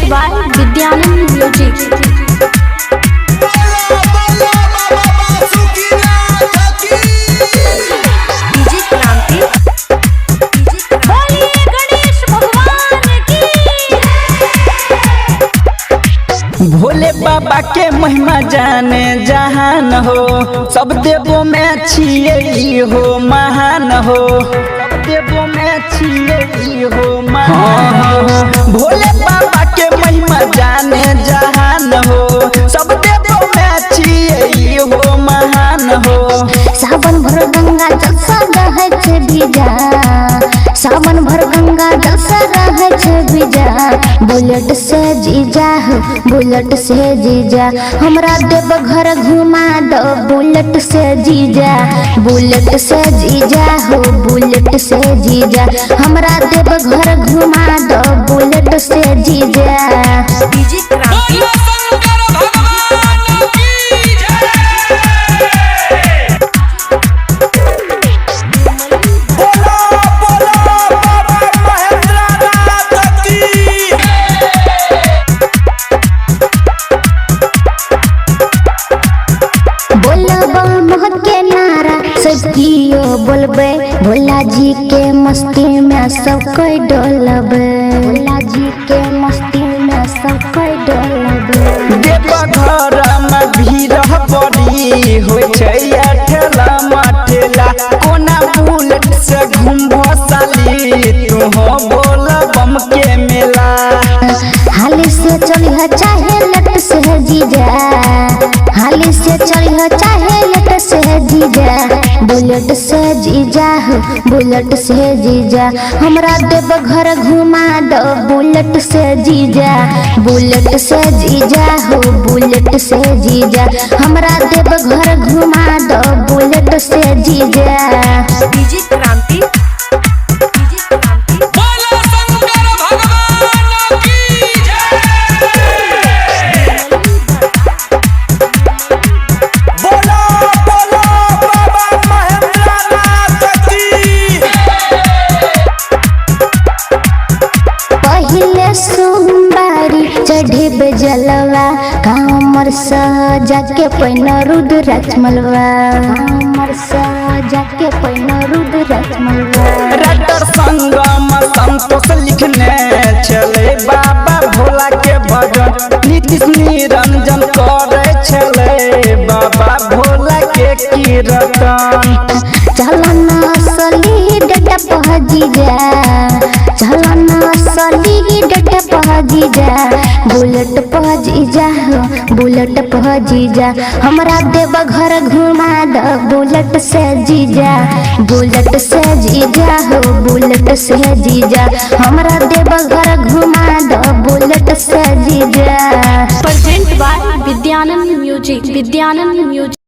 by Vidyanand Music. Bhole बाबा के महिमा जाने जहान हो, सब देवों में छिए हो महान हो, सब देवों में छिए हो महान हो। भोले बाबा के महिमा जाने जहान हो, सब देवों में छिए हो महान हो। सावन भर गंगा जल से रहे छे भीजा, सावन भर गंगा जल से रहे छे भीजा। बुलेट से जीजा हो, बुलेट से जीजा, हमरा देव घर घुमा दो बुलेट से जीजा। बुलेट से जीजा हो, बुलेट से जीजा, हमरा देव घर घुमा दो बुलेट से जीजा। कियो बोलबे भोला जी के मस्ती में सब कोई डोलबे, भोला जी के मस्ती में सब कोई डोलबे। देव घर में भीड़ बड़ी होय छै, ठेला मठेला कोना बुलेट से घूमबो साली, तू हो बोल बम के मेला। हाली से चली है चाहे लेट से जीजा, हाली से चली है चाहे लेट से जीजा। बुलेट से जीजा हो, बुलेट से जीजा, हमरा देव घर घुमा दो बुलेट से जीजा। बुलेट से जीजा हो, बुलेट से जीजा, हमरा देव घर घुमा दो बुलेट से जीजा। डीजे क्रांति चढ़े जलवा कामर सजा के पैना रुद्राक्ष मलवा, कामर सजा के पैना रुद्राक्ष मलवा। राइटर संगम संतोष लिखने चले बाबा भोला के भजन, नीतीश निरंजन करे चले बाबा भोला के कीर्तन। चलना सली डट पहुँची जा, चलना सली डट पहुँची जा। बुलेट पहुँची जा हो, बुलेट पहुँची जा, हमरा देव घर घुमा दो बुलेट से जीजा। बुलेट से जीजा हो, बुलेट से जीजा, हमरा देव घर घुमा दो बुलेट से जीजा। Present by Vidyanand Music।